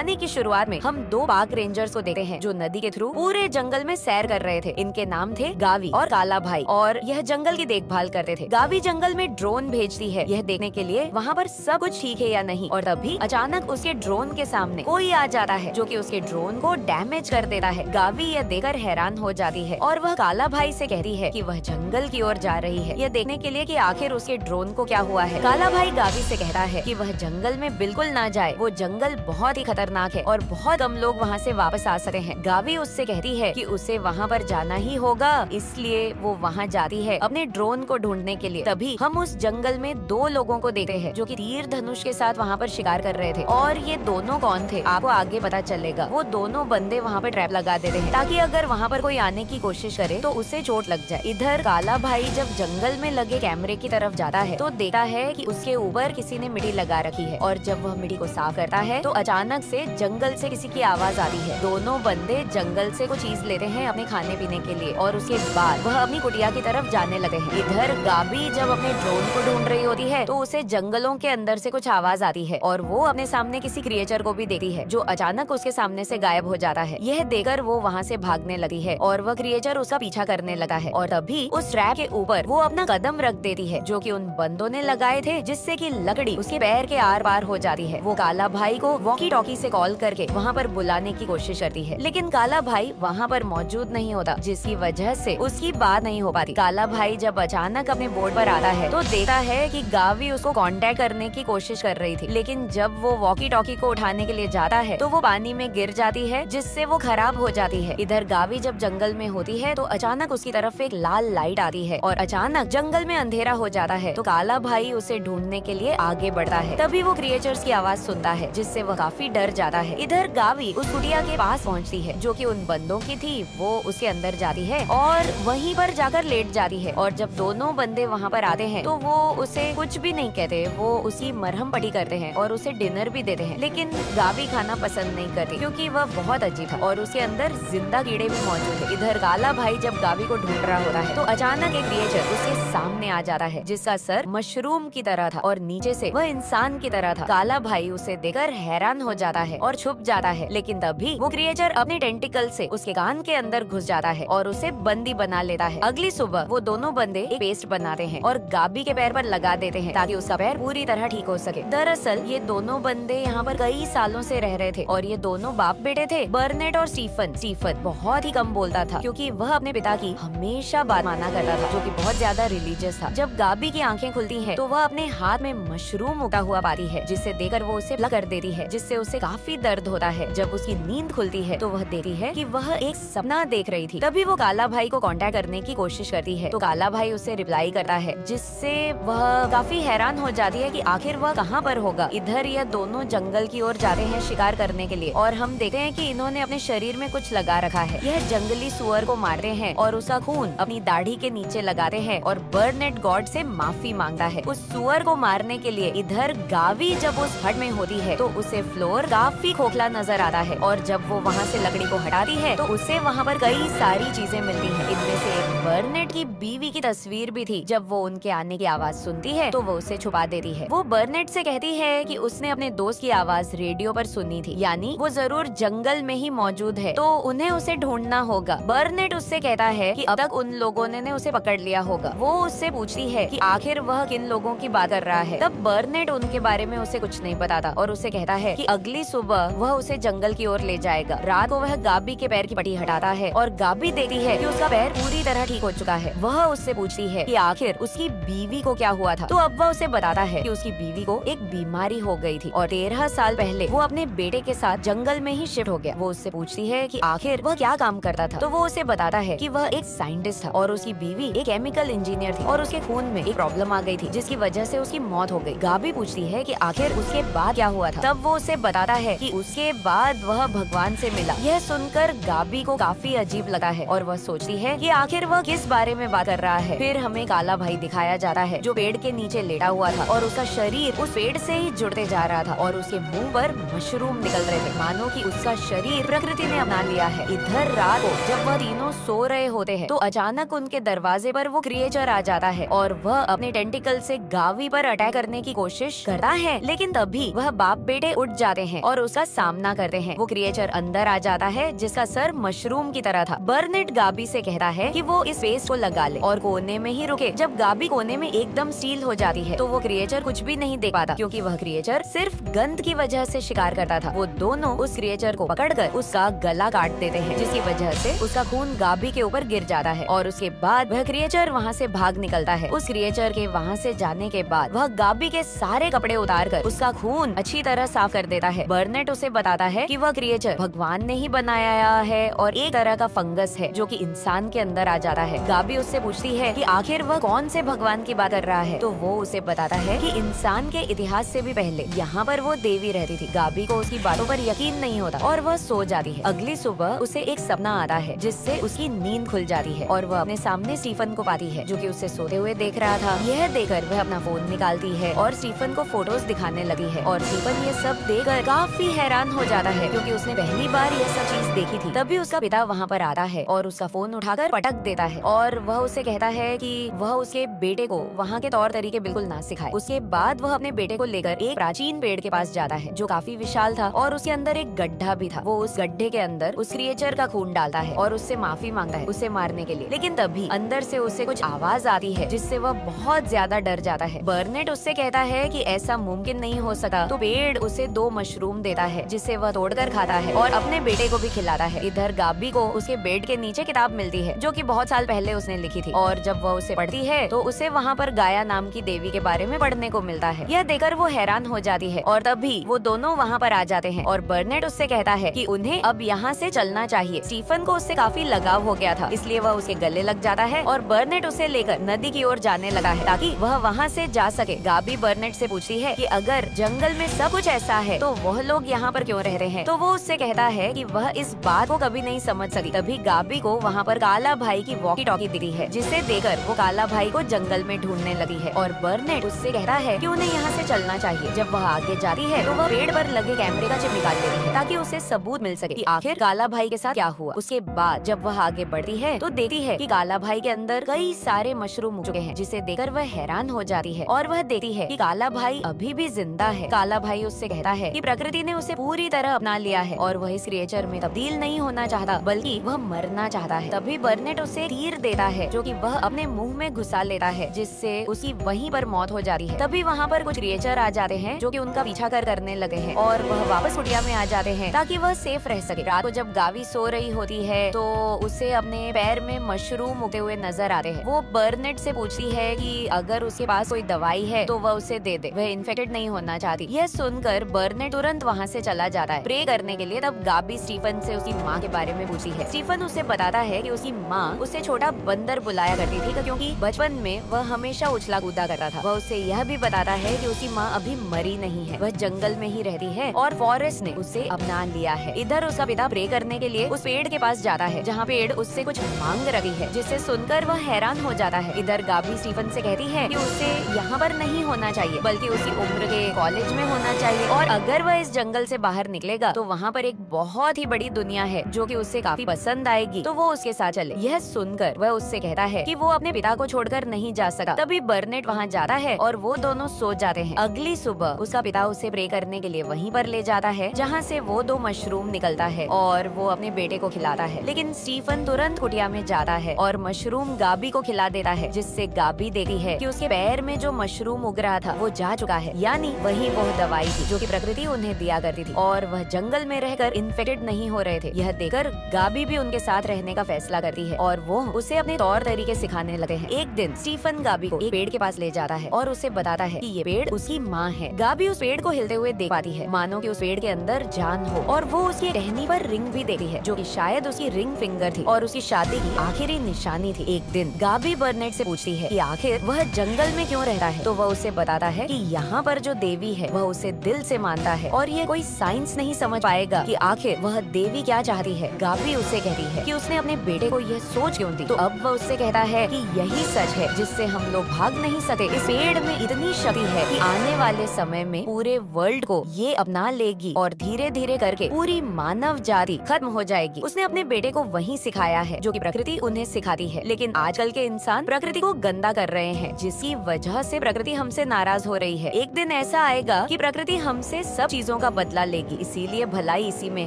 कहानी की शुरुआत में हम दो पार्क रेंजर्स को देखते हैं जो नदी के थ्रू पूरे जंगल में सैर कर रहे थे। इनके नाम थे गावी और काला भाई और यह जंगल की देखभाल करते थे। गावी जंगल में ड्रोन भेजती है यह देखने के लिए वहाँ पर सब कुछ ठीक है या नहीं, और तभी अचानक उसके ड्रोन के सामने कोई आ जाता है जो कि उसके ड्रोन को डैमेज कर देता है। गावी यह देखकर हैरान हो जाती है और वह काला भाई से कहती है कि वह जंगल की ओर जा रही है यह देखने के लिए कि आखिर उसके ड्रोन को क्या हुआ है। काला भाई गावी से कहता है कि वह जंगल में बिल्कुल ना जाए, वो जंगल बहुत ही खतरनाक है और बहुत कम लोग वहाँ से वापस आ सकते हैं। गावी उससे कहती है कि उसे वहाँ पर जाना ही होगा, इसलिए वो वहाँ जाती है अपने ड्रोन को ढूंढने के लिए। तभी हम उस जंगल में दो लोगों को देखते हैं जो कि तीर धनुष के साथ वहाँ पर शिकार कर रहे थे, और ये दोनों कौन थे आपको आगे पता चलेगा। वो दोनों बंदे वहाँ पर ट्रैप लगा देते हैं ताकि अगर वहाँ पर कोई आने की कोशिश करे तो उसे चोट लग जाए। इधर काला भाई जब जंगल में लगे कैमरे की तरफ जाता है तो देखता है कि उसके ऊपर किसी ने मिट्टी लगा रखी है, और जब वह मिट्टी को साफ करता है तो अचानक से जंगल से किसी की आवाज आती है। दोनों बंदे जंगल से कुछ चीज लेते हैं अपने खाने पीने के लिए और उसके बाद वह अपनी कुटिया की तरफ जाने लगे हैं। इधर गाबी जब अपने ड्रोन को ढूंढ रही होती है तो उसे जंगलों के अंदर से कुछ आवाज आती है और वो अपने सामने किसी क्रिएचर को भी देखती है जो अचानक उसके सामने से गायब हो जाता है। यह देखकर वो वहाँ से भागने लगी है और वह क्रिएचर उसका पीछा करने लगा है, और तभी उस ट्रैप के ऊपर वो अपना कदम रख देती है जो कि उन बंदों ने लगाए थे, जिससे कि लकड़ी उसके पैर के आर पार हो जाती है। वो काला भाई को वॉकी टॉकी से कॉल करके वहाँ पर बुलाने की कोशिश करती है, लेकिन काला भाई वहाँ पर मौजूद नहीं होता, जिसकी वजह से उसकी बात नहीं हो पाती। काला भाई जब अचानक अपने बोर्ड पर आता है तो देखता है कि गावी उसको कांटेक्ट करने की कोशिश कर रही थी, लेकिन जब वो वॉकी टॉकी को उठाने के लिए जाता है तो वो पानी में गिर जाती है, जिससे वो खराब हो जाती है। इधर गावी जब जंगल में होती है तो अचानक उसकी तरफ एक लाल लाइट आती है और अचानक जंगल में अंधेरा हो जाता है। तो काला भाई उसे ढूंढने के लिए आगे बढ़ता है, तभी वो क्रिएचर्स की आवाज सुनता है, जिससे वह काफी डर जाता है। इधर गावी उस कुटिया के पास पहुंचती है जो कि उन बंदों की थी। वो उसके अंदर जाती है और वहीं पर जाकर लेट जाती है, और जब दोनों बंदे वहाँ पर आते हैं तो वो उसे कुछ भी नहीं कहते, वो उसी मरहम पट्टी करते हैं और उसे डिनर भी देते हैं। लेकिन गावी खाना पसंद नहीं करती क्योंकि वह बहुत अजीब था और उसके अंदर जिंदा कीड़े भी मौजूद है। इधर काला भाई जब गावी को ढूंढ रहा होता है तो अचानक एक क्रिएचर उसके सामने आ जाता है जिसका सर मशरूम की तरह था और नीचे से वह इंसान की तरह था। काला भाई उसे देखकर हैरान हो जाता है और छुप जाता है, लेकिन तभी वो क्रिएचर अपने टेंटिकल से उसके कान के अंदर घुस जाता है और उसे बंदी बना लेता है। अगली सुबह वो दोनों बंदे एक पेस्ट बनाते हैं और गाबी के पैर पर लगा देते हैं ताकि उसका पैर पूरी तरह ठीक हो सके। दरअसल ये दोनों बंदे यहाँ पर कई सालों से रह रहे थे और ये दोनों बाप बेटे थे, बर्नेट और स्टीफन। स्टीफन बहुत ही कम बोलता था क्योंकि वह अपने पिता की हमेशा बात माना करता था, जो कि बहुत ज्यादा रिलीजियस था। जब गाबी की आंखें खुलती हैं तो वह अपने हाथ में मशरूम उगा हुआ पाती है, जिससे देखकर वो उसे प्लग कर देती है, जिससे उसे काफी दर्द होता है। जब उसकी नींद खुलती है तो वह देखती है कि वह एक सपना देख रही थी। तभी वो काला भाई को कांटेक्ट करने की कोशिश करती है तो काला भाई उसे रिप्लाई करता है, जिससे वह काफी हैरान हो जाती है कि आखिर वह कहाँ पर होगा। इधर यह दोनों जंगल की ओर जाते हैं शिकार करने के लिए, और हम देखते हैं कि इन्होंने अपने शरीर में कुछ लगा रखा है। यह जंगली सुअर को मारते हैं और उसका खून अपनी दाढ़ी के नीचे लगाते हैं और बर्नेट गॉड से माफी मांगता है उस सुअर को मारने के लिए। इधर गावी जब उस हट में होती है तो उसे फ्लोर काफी खोखला नजर आता है, और जब वो वहाँ से लकड़ी को हटाती है तो उसे वहाँ पर कई सारी चीजें मिलती हैं। इनमें से एक बर्नेट की बीवी की तस्वीर भी थी। जब वो उनके आने की आवाज सुनती है तो वो उसे छुपा देती है। वो बर्नेट से कहती है कि उसने अपने दोस्त की आवाज रेडियो पर सुनी थी, यानी वो जरूर जंगल में ही मौजूद है, तो उन्हें उसे ढूंढना होगा। बर्नेट उससे कहता है कि अब तक उन लोगों ने उसे पकड़ लिया होगा। वो उससे पूछती है कि आखिर वह किन लोगों की बात कर रहा है। तब बर्नेट उनके बारे में उसे कुछ नहीं बताता और उसे कहता है कि अगली सुबह वह उसे जंगल की ओर ले जाएगा। रात को वह गाबी के पैर की पट्टी हटाता है और गाबी देखती है कि उसका पैर पूरी तरह ठीक हो चुका है। वह उससे पूछती है कि आखिर उसकी बीवी को क्या हुआ था, तो अब वह उसे बताता है कि उसकी बीवी को एक बीमारी हो गई थी और 13 साल पहले वो अपने बेटे के साथ जंगल में ही शिफ्ट हो गया। वो उससे पूछती है कि आखिर वह क्या काम करता था, तो वो उसे बताता है कि वह एक साइंटिस्ट था और उसकी बीवी एक केमिकल इंजीनियर थी और उसके खून में एक प्रॉब्लम आ गई थी जिसकी वजह से उसकी मौत हो गई। गाबी पूछती है कि आखिर उसके बाद क्या हुआ था, तब वो उसे बताता है कि उसके बाद वह भगवान से मिला। यह सुनकर गाबी को काफी अजीब लगा है और वह सोचती है कि आखिर वह किस बारे में बात कर रहा है। फिर हमें काला भाई दिखाया जाता है जो पेड़ के नीचे लेटा हुआ था और उसका शरीर उस पेड़ से ही जुड़ते जा रहा था और उसके मुंह पर मशरूम निकल रहे थे, मानो कि उसका शरीर प्रकृति ने अपना लिया है। इधर रात को जब वह तीनों सो रहे होते हैं तो अचानक उनके दरवाजे पर वो क्रिएचर आ जाता है और वह अपने टेंटिकल से गावी पर अटैक करने की कोशिश करता है, लेकिन तभी वह बाप बेटे उठ जाते हैं और उसका सामना करते हैं। वो क्रिएचर अंदर आ जाता है जिसका सर मशरूम की तरह था। बर्नेट गाबी से कहता है कि वो इस फेस को लगा ले और कोने में ही रुके। जब गाबी कोने में एकदम स्टील हो जाती है तो वो क्रिएचर कुछ भी नहीं देख पाता, क्योंकि वह क्रिएचर सिर्फ गंध की वजह से शिकार करता था। वो दोनों उस क्रिएचर को पकड़कर उसका गला काट देते हैं, जिसकी वजह से उसका खून गाबी के ऊपर गिर जाता है और उसके बाद वह क्रिएचर वहाँ से भाग निकलता है। उस क्रिएचर के वहाँ से जाने के बाद वह गाबी के सारे कपड़े उतार कर उसका खून अच्छी तरह साफ कर देता है। बर्नेट उसे बताता है कि वह क्रिएचर भगवान ने ही बनाया है और एक तरह का फंगस है जो कि इंसान के अंदर आ जाता है। गाबी उससे पूछती है कि आखिर वह कौन से भगवान की बात कर रहा है, तो वो उसे बताता है कि इंसान के इतिहास से भी पहले यहाँ पर वो देवी रहती थी। गाबी को उसकी बातों पर यकीन नहीं होता और वह सो जाती है। अगली सुबह उसे एक सपना आता है जिससे उसकी नींद खुल जाती है और वह अपने सामने स्टीफन को पाती है जो कि उसे सोते हुए देख रहा था। यह देखकर वह अपना फोन निकालती है और स्टीफन को फोटोज दिखाने लगी है और स्टीफन ये सब देखकर काफी हैरान हो जाता है, क्योंकि उसने पहली बार यह सब चीज देखी थी। तभी उसका पिता वहाँ पर आता है और उसका फोन उठाकर पटक देता है और वह उसे कहता है कि वह उसके बेटे को वहाँ के तौर तरीके बिल्कुल ना सिखाए। उसके बाद वह अपने बेटे को लेकर एक प्राचीन पेड़ के पास जाता है जो काफी विशाल था और उसके अंदर एक गड्ढा भी था। वो उस गड्ढे के अंदर उस क्रिएचर का खून डालता है और उससे माफी मांगता है उसे मारने के लिए, लेकिन तभी अंदर से उसे कुछ आवाज आती है जिससे वह बहुत ज्यादा डर जाता है। बर्नेट उससे कहता है कि ऐसा मुमकिन नहीं हो सका, तो पेड़ उसे 2 मशरूम देता है जिसे वह तोड़कर खाता है और अपने बेटे को भी खिलाता है। इधर गाबी को उसके बेड के नीचे किताब मिलती है जो कि बहुत साल पहले उसने लिखी थी और जब वह उसे पढ़ती है तो उसे वहाँ पर गाया नाम की देवी के बारे में पढ़ने को मिलता है। यह देखकर वो हैरान हो जाती है और तभी वो दोनों वहाँ पर आ जाते हैं और बर्नेट उससे कहता है कि उन्हें अब यहाँ से चलना चाहिए। स्टीफन को उससे काफी लगाव हो गया था, इसलिए वह उसके गले लग जाता है और बर्नेट उसे लेकर नदी की ओर जाने लगा है ताकि वह वहाँ से जा सके। गाबी बर्नेट से पूछती है कि अगर जंगल में सब कुछ ऐसा है तो वह लोग यहाँ पर क्यों रह रहे हैं, तो वो उससे कहता है कि वह इस बात को कभी नहीं समझ सकी। तभी गाबी को वहाँ पर काला भाई की वॉकी टॉकी दिखती है, जिसे देखकर वो काला भाई को जंगल में ढूंढने लगी है और बर्नेट उससे कहता है कि उन्हें यहाँ से चलना चाहिए। जब वह आगे जाती है तो वह पेड़ पर लगे कैमरे का चिप निकाल लेती है ताकि उसे सबूत मिल सके कि आखिर काला भाई के साथ क्या हुआ। उसके बाद जब वह आगे बढ़ती है तो देखती है कि काला भाई के अंदर कई सारे मशरूम उग चुके हैं, जिसे देखकर वह हैरान हो जाती है और वह देखती है कि काला भाई अभी भी जिंदा है। काला भाई उससे कहता है कि प्रकृति ने उसे पूरी तरह अपना लिया है और वह इस क्रिएचर में तब्दील नहीं होना चाहता बल्कि वह मरना चाहता है। तभी बर्नेट उसे तीर देता है जो कि वह अपने मुंह में घुसा लेता है, जिससे उसकी वहीं पर मौत हो जाती है। तभी वहाँ पर कुछ क्रिएचर आ जाते हैं जो कि उनका पीछा करने लगे हैं और वह वापस कुटिया में आ जाते हैं ताकि वह सेफ रह सके। रात को जब गावी सो रही होती है तो उसे अपने पैर में मशरूम उगते हुए नजर आते हैं। वो बर्नेट से पूछती है कि अगर उसके पास कोई दवाई है तो वह उसे दे दे, वह इन्फेक्टेड नहीं होना चाहती। यह सुनकर बर्नेट तुरंत वहाँ से चला जाता है प्रे करने के लिए। तब गाबी स्टीफन से उसकी माँ के बारे में पूछती है। स्टीफन उसे बताता है कि उसकी माँ उसे छोटा बंदर बुलाया करती थी क्योंकि बचपन में वह हमेशा उछला कूदा करता था। वह उसे यह भी बताता है कि उसकी माँ अभी मरी नहीं है, वह जंगल में ही रहती है और फॉरेस्ट ने उसे अपना लिया है। इधर उसका पिता प्रे करने के लिए उस पेड़ के पास जाता है जहाँ पेड़ उससे कुछ मांग रही है, जिससे सुनकर वह हैरान हो जाता है। इधर गाबी स्टीफन से कहती है कि उसे यहाँ पर नहीं होना चाहिए बल्कि उसी उम्र के कॉलेज में होना चाहिए और अगर वह इस जंगल से बाहर निकलेगा तो वहाँ पर एक बहुत ही बड़ी दुनिया है जो कि उसे काफी पसंद आएगी, तो वो उसके साथ चले। यह सुनकर वह उससे कहता है कि वो अपने पिता को छोड़कर नहीं जा सका। तभी बर्नेट वहाँ जाता है और वो दोनों सो जाते हैं। अगली सुबह उसका पिता उसे प्रे करने के लिए वहीं पर ले जाता है जहाँ से वो 2 मशरूम निकलता है और वो अपने बेटे को खिलाता है, लेकिन स्टीफन तुरंत कुटिया में जाता है और मशरूम गाबी को खिला देता है, जिससे गाबी देखती है कि उसके पैर में जो मशरूम उग रहा था वो जा चुका है, यानी वही वो दवाई थी जो कि प्रकृति उन्हें दिया करती थी और वह जंगल में रहकर इन्फेक्टेड नहीं हो रहे थे। यह देखकर गाबी भी उनके साथ रहने का फैसला करती है और वो उसे अपने तौर तरीके सिखाने लगे हैं। एक दिन स्टीफन गाबी को एक पेड़ के पास ले जाता है और उसे बताता है कि ये पेड़ उसकी माँ है। गाबी उस पेड़ को हिलते हुए देख पाती है, मानो कि उस पेड़ के अंदर जान हो, और वो उसकी टहनी पर रिंग भी देखती है जो कि शायद उसकी रिंग फिंगर थी और उसकी शादी की आखिरी निशानी थी। एक दिन गाबी बर्नेट से पूछती है कि आखिर वह जंगल में क्यों रहता है, तो वह उसे बताता है कि यहाँ पर जो देवी है वह उसे दिल से मानता है और ये कोई साइंस नहीं समझ पाएगा कि आखिर वह देवी क्या चाहती है। गाबी उससे कहती है कि उसने अपने बेटे को यह सोच क्यों दी, तो अब वह उससे कहता है कि यही सच है जिससे हम लोग भाग नहीं सकते। इस पेड़ में इतनी शक्ति है कि आने वाले समय में पूरे वर्ल्ड को ये अपना लेगी और धीरे धीरे करके पूरी मानव जाति खत्म हो जाएगी। उसने अपने बेटे को वही सिखाया है जो कि प्रकृति उन्हें सिखाती है, लेकिन आजकल के इंसान प्रकृति को गंदा कर रहे हैं, जिसकी वजह से प्रकृति हमसे नाराज हो रही है। एक दिन ऐसा आएगा कि प्रकृति हमसे सब चीजों का बदला लेगी। इसीलिए भलाई इसी में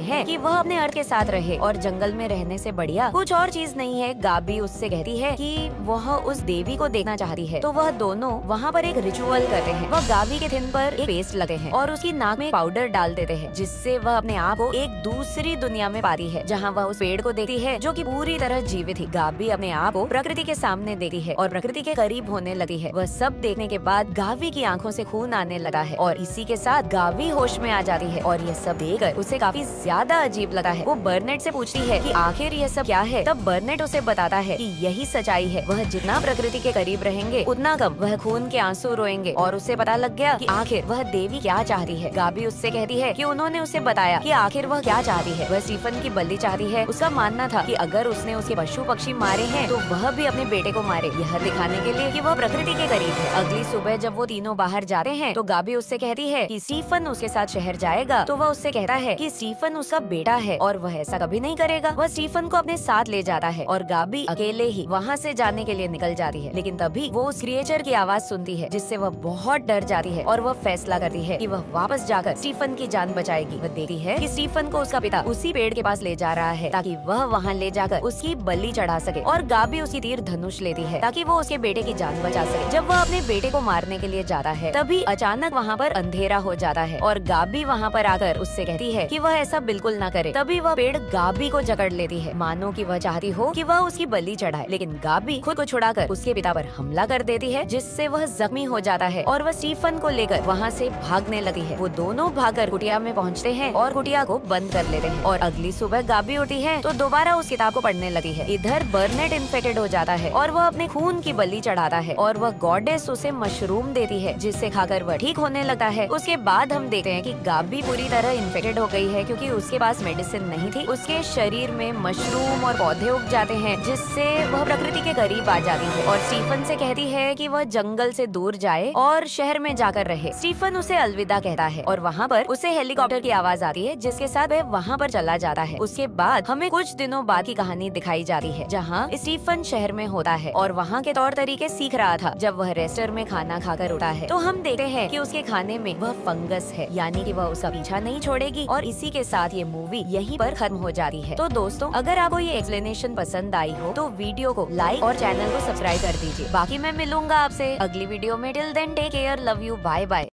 है कि वह अपने अर्थ के साथ रहे और जंगल में रहने से बढ़िया कुछ और चीज नहीं है। गाबी उससे कहती है कि वह उस देवी को देखना चाहती है, तो वह दोनों वहाँ पर एक रिचुअल करते हैं। वह गाबी के थिन पर एक पेस्ट लगते हैं और उसकी नाक में पाउडर डाल देते हैं, जिससे वह अपने आप को एक दूसरी दुनिया में पाती है, जहाँ वह उस पेड़ को देखती है जो कि पूरी तरह जीवित थी। गाबी अपने आप को प्रकृति के सामने देखती है और प्रकृति के करीब होने लगती है। वह सब देखने के बाद गाबी की आंखों से खून आने लगा है और इसी के साथ गाबी होश में आ जाती है और यह सब देखकर उसे काफी ज्यादा अजीब लगा है। वो बर्नेट से पूछती है कि आखिर यह सब क्या है। तब बर्नेट उसे बताता है कि यही सच्चाई है, वह जितना प्रकृति के करीब रहेंगे उतना कम वह खून के आंसू रोएंगे। और उसे पता लग गया कि आखिर वह देवी क्या चाहती है। गाबी उससे कहती है कि उन्होंने उसे बताया कि आखिर वह क्या चाहती है। वह स्टीफन की बलि चाहती है। उसका मानना था कि अगर उसने उसके पशु पक्षी मारे हैं तो वह भी अपने बेटे को मारे, यह दिखाने के लिए कि वह प्रकृति के करीब है। अगली सुबह जब वो तीनों बाहर जाते हैं तो गाबी उससे कहती है कि स्टीफन उसके साथ शहर जाएगा, तो वह उससे कहता है कि स्टीफन उसका बेटा है और वह ऐसा कभी नहीं करेगा। वह स्टीफन को अपने साथ ले जाता है और गाबी अकेले ही वहाँ से जाने के लिए निकल जाती है। लेकिन तभी वो उस क्रिएचर की आवाज सुनती है, जिससे वह बहुत डर जाती है और वह फैसला करती है कि वह वापस जाकर स्टीफन की जान बचाएगी। वह देखती है कि स्टीफन को उसका पिता उसी पेड़ के पास ले जा रहा है ताकि वह वहाँ ले जाकर उसकी बलि चढ़ा सके, और गाबी उसकी तीर धनुष लेती है ताकि वो उसके बेटे की जान बचा सके। जब वह अपने बेटे को मारने के लिए जाता है तभी अचानक वहाँ पर अंधेरा हो जाता है और गाबी वहाँ पर आकर उससे कहती है कि वह ऐसा बिल्कुल ना करे। तभी वह पेड़ गाबी को जकड़ लेती है, मानो कि वह चाहती हो कि वह उसकी बलि चढ़ाए, लेकिन गाबी खुद को छुड़ाकर उसके पिता पर हमला कर देती है, जिससे वह जख्मी हो जाता है और वह स्टीफन को लेकर वहाँ से भागने लगती है। वो दोनों भागकर कुटिया में पहुँचते हैं और कुटिया को बंद कर लेते हैं। और अगली सुबह गाबी उठी है तो दोबारा उस किताब को पढ़ने लगी है। इधर बर्नेट इन्फेक्टेड हो जाता है और वह अपने खून की बलि चढ़ाता है और वह गॉडेस उसे मशरूम देती है, जिससे खाकर वह ठीक होने लगता है। उसके बाद हम देखते हैं कि गाबी पूरी तरह इन्फेक्टेड हो गई है क्योंकि उसके पास मेडिसिन नहीं थी। उसके शरीर में मशरूम और पौधे उग जाते हैं, जिससे वह प्रकृति के करीब आ जाती है और स्टीफन से कहती है कि वह जंगल से दूर जाए और शहर में जाकर रहे। स्टीफन उसे अलविदा कहता है और वहाँ पर उसे हेलीकॉप्टर की आवाज आती है, जिसके साथ वह वहाँ पर चला जाता है। उसके बाद हमें कुछ दिनों बाद की कहानी दिखाई जाती है, जहाँ स्टीफन शहर में होता है और वहाँ के तौर तरीके सीख रहा था। जब वह रेस्टोरेंट में खाना खाकर उठा है तो हम देखते हैं कि उसके खाने में वह फंगस है, यानी कि वह उसका पीछा नहीं छोड़ेगी। और इसी के साथ ये मूवी यहीं पर खत्म हो जाती है। तो दोस्तों, अगर आपको ये एक्सप्लेनेशन पसंद आई हो तो वीडियो को लाइक और चैनल को सब्सक्राइब कर दीजिए। बाकी मैं मिलूंगा आपसे अगली वीडियो में। Till then take care, love you, bye bye.